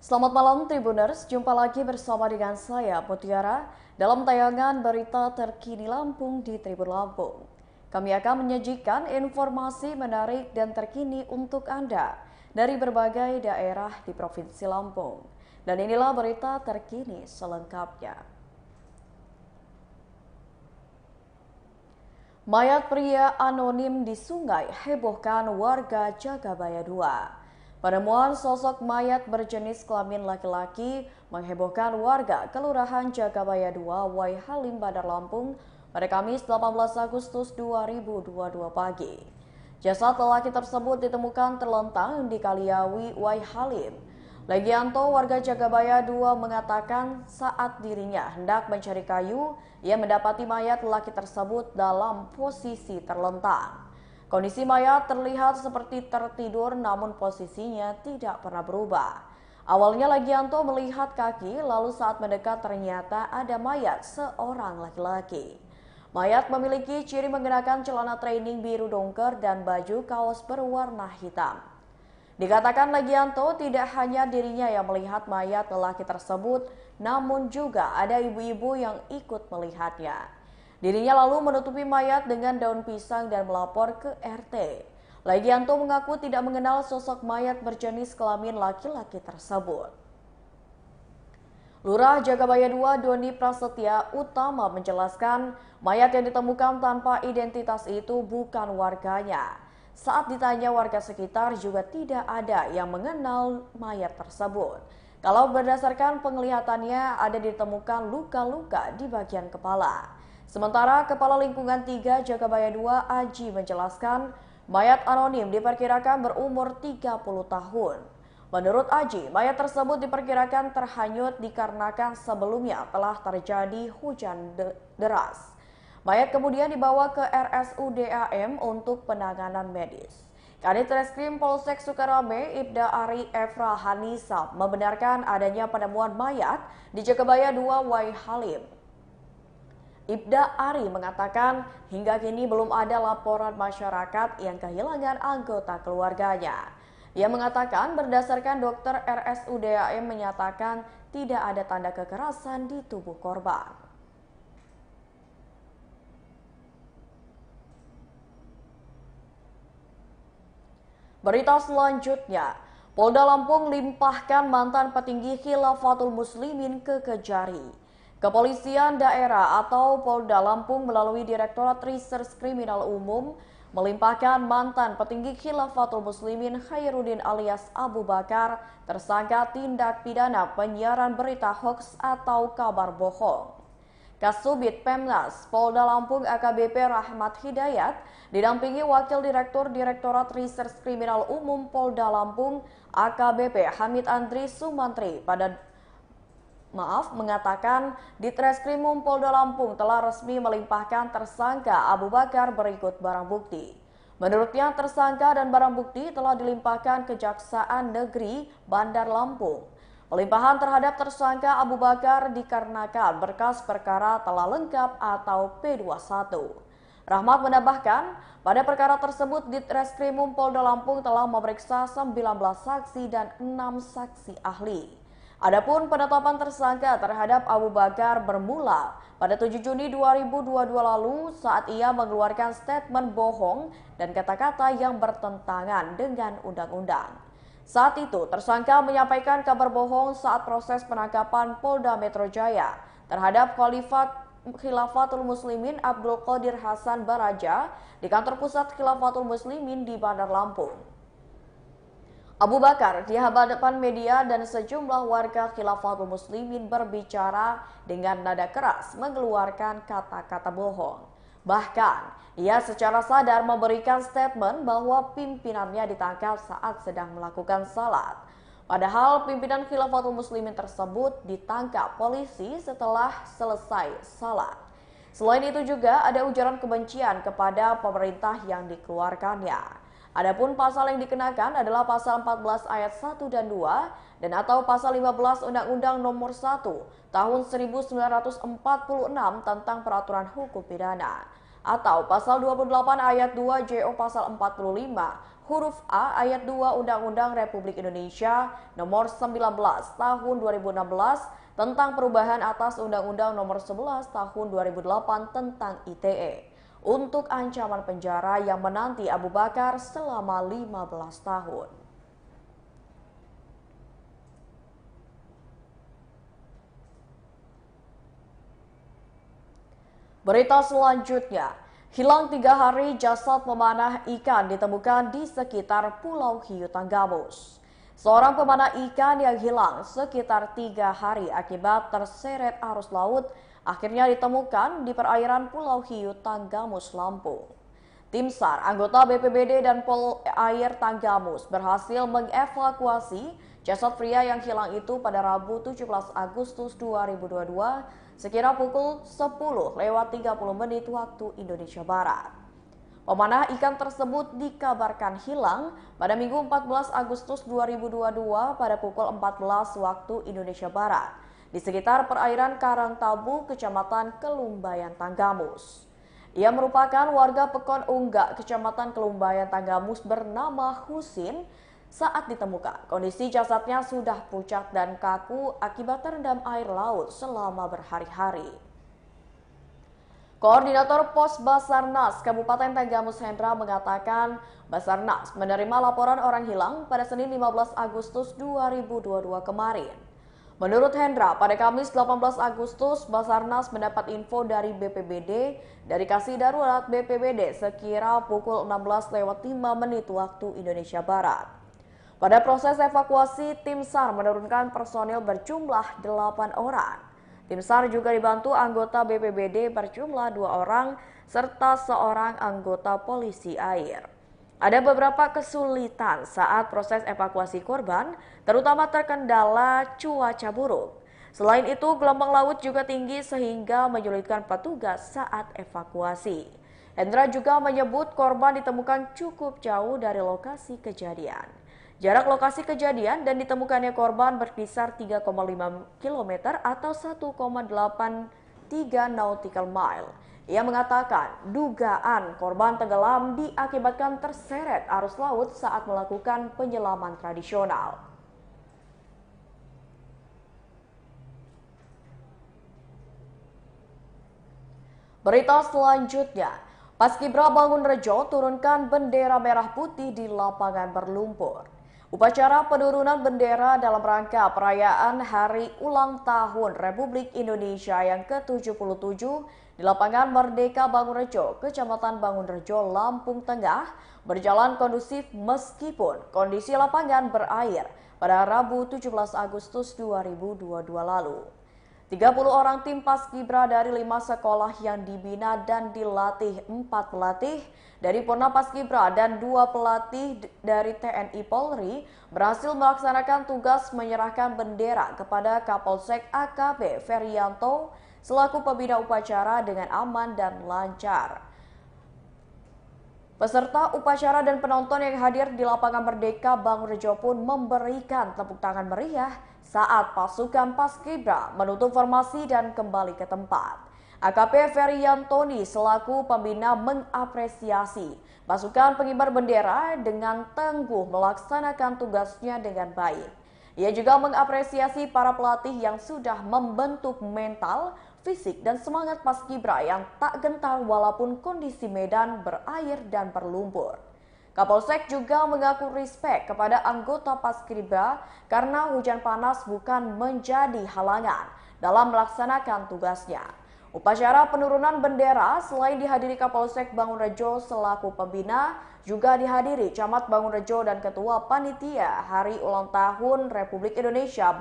Selamat malam Tribuners, jumpa lagi bersama dengan saya Mutiara dalam tayangan berita terkini Lampung di Tribun Lampung. Kami akan menyajikan informasi menarik dan terkini untuk Anda dari berbagai daerah di Provinsi Lampung. Dan inilah berita terkini selengkapnya. Mayat pria anonim di sungai hebohkan warga Jagabaya 2. Penemuan sosok mayat berjenis kelamin laki-laki menghebohkan warga Kelurahan Jagabaya 2, Waihalim, Bandar Lampung pada Kamis 18 Agustus 2022 pagi. Jasad lelaki tersebut ditemukan terlentang di Kaliawi, Waihalim. Legianto, warga Jagabaya 2 mengatakan saat dirinya hendak mencari kayu, ia mendapati mayat lelaki tersebut dalam posisi terlentang. Kondisi mayat terlihat seperti tertidur namun posisinya tidak pernah berubah. Awalnya Legianto melihat kaki, lalu saat mendekat ternyata ada mayat seorang laki-laki. Mayat memiliki ciri mengenakan celana training biru dongker dan baju kaos berwarna hitam. Dikatakan Legianto tidak hanya dirinya yang melihat mayat lelaki tersebut, namun juga ada ibu-ibu yang ikut melihatnya. Dirinya lalu menutupi mayat dengan daun pisang dan melapor ke RT. Legianto mengaku tidak mengenal sosok mayat berjenis kelamin laki-laki tersebut. Lurah Jagabaya 2 Doni Prasetya Utama menjelaskan mayat yang ditemukan tanpa identitas itu bukan warganya. Saat ditanya warga sekitar juga tidak ada yang mengenal mayat tersebut. Kalau berdasarkan penglihatannya ada ditemukan luka-luka di bagian kepala. Sementara Kepala Lingkungan 3 Jagabaya 2 Aji menjelaskan mayat anonim diperkirakan berumur 30 tahun. Menurut Aji, mayat tersebut diperkirakan terhanyut dikarenakan sebelumnya telah terjadi hujan deras. Mayat kemudian dibawa ke RSUD AM untuk penanganan medis. Kanit Reskrim Polsek Sukarame, Ibda Ari Efra Hanisa membenarkan adanya penemuan mayat di Jagabaya 2 Waihalim. Ibda Ari mengatakan hingga kini belum ada laporan masyarakat yang kehilangan anggota keluarganya. Ia mengatakan berdasarkan dokter RSUD AM menyatakan tidak ada tanda kekerasan di tubuh korban. Berita selanjutnya, Polda Lampung limpahkan mantan petinggi Khilafatul Muslimin ke Kejari. Kepolisian daerah atau Polda Lampung melalui Direktorat Reserse Kriminal Umum melimpahkan mantan petinggi Khilafatul Muslimin Khairuddin alias Abu Bakar tersangka tindak pidana penyiaran berita hoaks atau kabar bohong. Kasubit Pemnas Polda Lampung AKBP Rahmat Hidayat didampingi Wakil Direktur Direktorat Reserse Kriminal Umum Polda Lampung AKBP Hamid Andri Sumantri mengatakan Ditreskrimum Polda Lampung telah resmi melimpahkan tersangka Abu Bakar berikut barang bukti. Menurutnya tersangka dan barang bukti telah dilimpahkan Kejaksaan Negeri Bandar Lampung. Pelimpahan terhadap tersangka Abu Bakar dikarenakan berkas perkara telah lengkap atau P21. Rahmat menambahkan, pada perkara tersebut Ditreskrimum Polda Lampung telah memeriksa 19 saksi dan 6 saksi ahli. Adapun penetapan tersangka terhadap Abu Bakar bermula pada 7 Juni 2022 lalu saat ia mengeluarkan statement bohong dan kata-kata yang bertentangan dengan undang-undang. Saat itu, tersangka menyampaikan kabar bohong saat proses penangkapan Polda Metro Jaya terhadap Khilafatul Muslimin Abdul Qadir Hasan Baraja di kantor pusat Khilafatul Muslimin di Bandar Lampung. Abu Bakar di hadapan media dan sejumlah warga Khilafatul Muslimin berbicara dengan nada keras mengeluarkan kata-kata bohong. Bahkan, ia secara sadar memberikan statement bahwa pimpinannya ditangkap saat sedang melakukan salat. Padahal pimpinan Khilafatul Muslimin tersebut ditangkap polisi setelah selesai salat. Selain itu juga ada ujaran kebencian kepada pemerintah yang dikeluarkannya. Adapun pasal yang dikenakan adalah pasal 14 ayat 1 dan 2 dan atau pasal 15 Undang-Undang Nomor 1 Tahun 1946 tentang Peraturan Hukum Pidana atau pasal 28 ayat 2 JO pasal 45 huruf A ayat 2 Undang-Undang Republik Indonesia Nomor 19 Tahun 2016 tentang perubahan atas Undang-Undang Nomor 11 Tahun 2008 tentang ITE untuk ancaman penjara yang menanti Abu Bakar selama 15 tahun. Berita selanjutnya, hilang 3 hari jasad pemanah ikan ditemukan di sekitar Pulau Hiu Tanggamus. Seorang pemanah ikan yang hilang sekitar 3 hari akibat terseret arus laut akhirnya ditemukan di perairan Pulau Hiu Tanggamus, Lampung. Tim SAR, anggota BPBD dan Pol Air Tanggamus berhasil mengevakuasi jasad pria yang hilang itu pada Rabu 17 Agustus 2022 sekira pukul 10:30 waktu Indonesia Barat. Pemanah ikan tersebut dikabarkan hilang pada Minggu 14 Agustus 2022 pada pukul 14 waktu Indonesia Barat di sekitar perairan Karangtabu, Kecamatan Kelumbayan, Tanggamus. Ia merupakan warga Pekon Unggak, Kecamatan Kelumbayan, Tanggamus bernama Husin. Saat ditemukan, kondisi jasadnya sudah pucat dan kaku akibat terendam air laut selama berhari-hari. Koordinator Pos Basarnas Kabupaten Tanggamus Hendra mengatakan Basarnas menerima laporan orang hilang pada Senin 15 Agustus 2022 kemarin. Menurut Hendra, pada Kamis 18 Agustus, Basarnas mendapat info dari BPBD dari Kasih Darurat BPBD sekira pukul 16:05 waktu Indonesia Barat. Pada proses evakuasi, tim SAR menurunkan personil berjumlah 8 orang. Tim SAR juga dibantu anggota BPBD berjumlah 2 orang serta seorang anggota polisi air. Ada beberapa kesulitan saat proses evakuasi korban, terutama terkendala cuaca buruk. Selain itu, gelombang laut juga tinggi sehingga menyulitkan petugas saat evakuasi. Hendra juga menyebut korban ditemukan cukup jauh dari lokasi kejadian. Jarak lokasi kejadian dan ditemukannya korban berkisar 3,5 km atau 1,83 nautical mile. Ia mengatakan dugaan korban tenggelam diakibatkan terseret arus laut saat melakukan penyelaman tradisional. Berita selanjutnya, Paskibra Bangunrejo turunkan bendera merah putih di lapangan berlumpur. Upacara penurunan bendera dalam rangka perayaan Hari Ulang Tahun Republik Indonesia yang ke-77 di lapangan Merdeka Bangunrejo, Kecamatan Bangunrejo, Lampung Tengah berjalan kondusif meskipun kondisi lapangan berair pada Rabu 17 Agustus 2022 lalu. 30 orang tim Paskibra dari 5 sekolah yang dibina dan dilatih 4 pelatih dari Purna Paskibra dan 2 pelatih dari TNI Polri berhasil melaksanakan tugas menyerahkan bendera kepada Kapolsek AKP Ferianto selaku pembina upacara dengan aman dan lancar. Peserta upacara dan penonton yang hadir di lapangan Merdeka Bangunrejo pun memberikan tepuk tangan meriah saat pasukan Paskibra menutup formasi dan kembali ke tempat. AKP Feriantoni selaku pembina mengapresiasi pasukan pengibar bendera dengan tangguh melaksanakan tugasnya dengan baik. Ia juga mengapresiasi para pelatih yang sudah membentuk mental, fisik, dan semangat Paskibra yang tak gentar walaupun kondisi medan berair dan berlumpur. Kapolsek juga mengaku respek kepada anggota Paskibra karena hujan panas bukan menjadi halangan dalam melaksanakan tugasnya. Upacara penurunan bendera selain dihadiri Kapolsek Bangunrejo selaku pembina, juga dihadiri Camat Bangunrejo dan Ketua Panitia Hari Ulang Tahun Republik Indonesia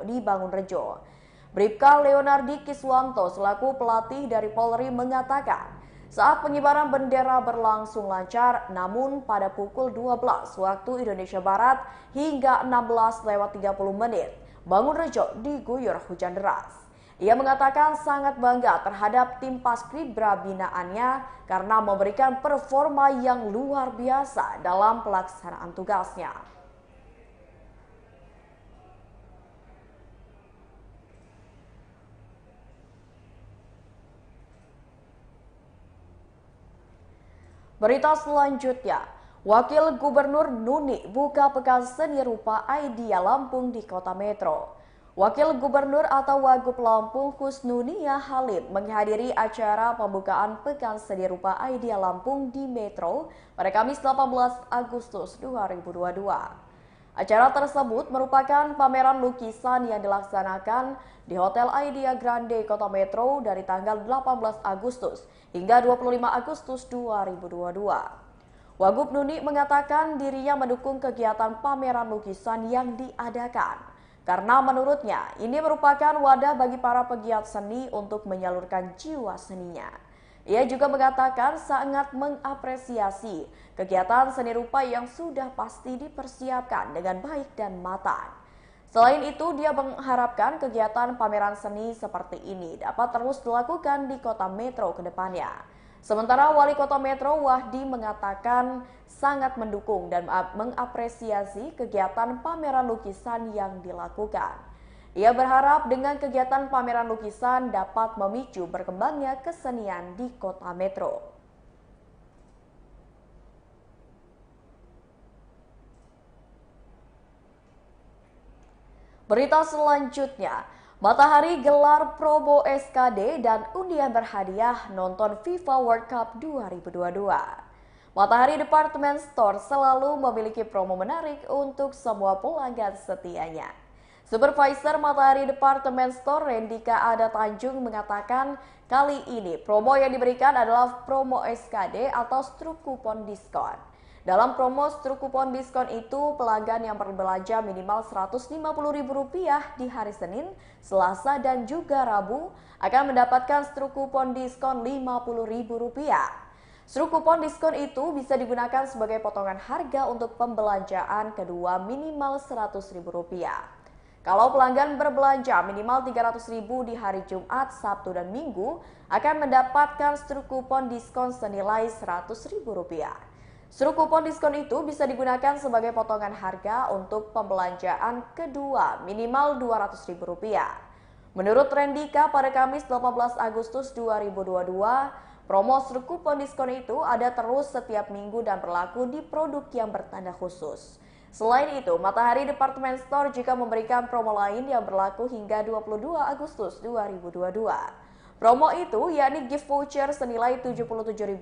di Bangunrejo. Bribka Leonardi Kiswanto selaku pelatih dari Polri mengatakan, saat pengibaran bendera berlangsung lancar, namun pada pukul 12 waktu Indonesia Barat hingga 16:30 Bangunrejo diguyur hujan deras. Ia mengatakan sangat bangga terhadap tim Paskibra binaannya karena memberikan performa yang luar biasa dalam pelaksanaan tugasnya. Berita selanjutnya, Wakil Gubernur Nuni buka pekan seni rupa Idea Lampung di Kota Metro. Wakil Gubernur atau Wagub Lampung Kusnunia Halim menghadiri acara pembukaan pekan seni rupa Idea Lampung di Metro pada Kamis 18 Agustus 2022. Acara tersebut merupakan pameran lukisan yang dilaksanakan di Hotel Idea Grande Kota Metro dari tanggal 18 Agustus hingga 25 Agustus 2022. Wagub Nuni mengatakan dirinya mendukung kegiatan pameran lukisan yang diadakan karena menurutnya ini merupakan wadah bagi para pegiat seni untuk menyalurkan jiwa seninya. Ia juga mengatakan sangat mengapresiasi kegiatan seni rupa yang sudah pasti dipersiapkan dengan baik dan matang. Selain itu, dia mengharapkan kegiatan pameran seni seperti ini dapat terus dilakukan di Kota Metro ke depannya. Sementara Wali Kota Metro Wahdi mengatakan sangat mendukung dan mengapresiasi kegiatan pameran lukisan yang dilakukan. Ia berharap dengan kegiatan pameran lukisan dapat memicu berkembangnya kesenian di Kota Metro. Berita selanjutnya, Matahari gelar promo SKD dan undian berhadiah nonton FIFA World Cup 2022. Matahari Department Store selalu memiliki promo menarik untuk semua pelanggan setianya. Supervisor Matahari Department Store Rendika Ada Tanjung mengatakan kali ini promo yang diberikan adalah promo SKD atau struk kupon diskon. Dalam promo struk kupon diskon itu, pelanggan yang berbelanja minimal Rp150.000 di hari Senin, Selasa, dan juga Rabu akan mendapatkan struk kupon diskon Rp50.000. Struk kupon diskon itu bisa digunakan sebagai potongan harga untuk pembelanjaan kedua minimal Rp100.000. Kalau pelanggan berbelanja minimal Rp300.000 di hari Jumat, Sabtu, dan Minggu akan mendapatkan struk kupon diskon senilai Rp100.000. Struk kupon diskon itu bisa digunakan sebagai potongan harga untuk pembelanjaan kedua minimal Rp200.000. Menurut Rendika pada Kamis 18 Agustus 2022, promo struk kupon diskon itu ada terus setiap minggu dan berlaku di produk yang bertanda khusus. Selain itu, Matahari Department Store juga memberikan promo lain yang berlaku hingga 22 Agustus 2022. Promo itu yakni gift voucher senilai Rp77.000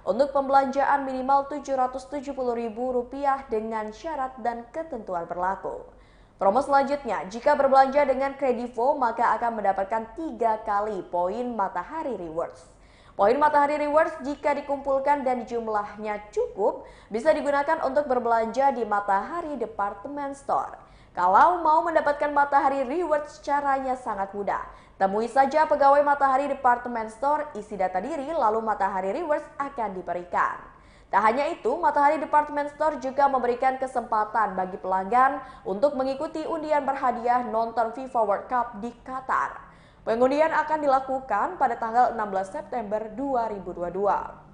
untuk pembelanjaan minimal Rp770.000 dengan syarat dan ketentuan berlaku. Promo selanjutnya, jika berbelanja dengan Kredivo maka akan mendapatkan 3 kali poin Matahari Rewards. Poin Matahari Rewards jika dikumpulkan dan jumlahnya cukup bisa digunakan untuk berbelanja di Matahari Department Store. Kalau mau mendapatkan Matahari Rewards caranya sangat mudah. Temui saja pegawai Matahari Department Store, isi data diri, lalu Matahari Rewards akan diberikan. Tak hanya itu, Matahari Department Store juga memberikan kesempatan bagi pelanggan untuk mengikuti undian berhadiah nonton FIFA World Cup di Qatar. Pengundian akan dilakukan pada tanggal 16 September 2022.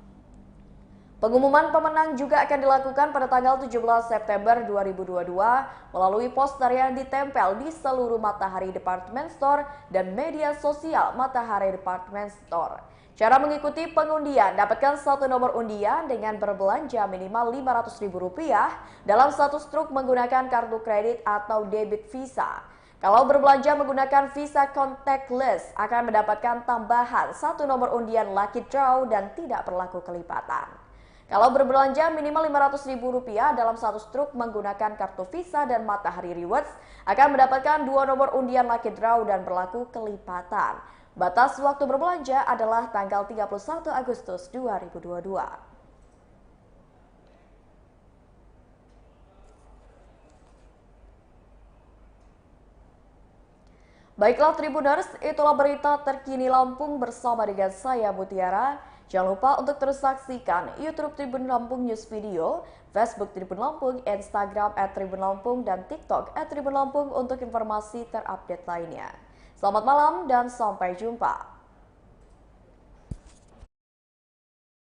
Pengumuman pemenang juga akan dilakukan pada tanggal 17 September 2022 melalui poster yang ditempel di seluruh Matahari Department Store dan media sosial Matahari Department Store. Cara mengikuti pengundian, dapatkan satu nomor undian dengan berbelanja minimal Rp500.000 dalam satu struk menggunakan kartu kredit atau debit Visa. Kalau berbelanja menggunakan Visa contactless akan mendapatkan tambahan satu nomor undian lucky draw dan tidak berlaku kelipatan. Kalau berbelanja minimal Rp500.000 dalam satu struk menggunakan kartu Visa dan Matahari Rewards akan mendapatkan 2 nomor undian lucky draw dan berlaku kelipatan. Batas waktu berbelanja adalah tanggal 31 Agustus 2022. Baiklah Tribuners, itulah berita terkini Lampung bersama dengan saya Mutiara. Jangan lupa untuk terus saksikan YouTube Tribun Lampung News Video, Facebook Tribun Lampung, Instagram @Tribun Lampung, dan TikTok @Tribun Lampung untuk informasi terupdate lainnya. Selamat malam dan sampai jumpa.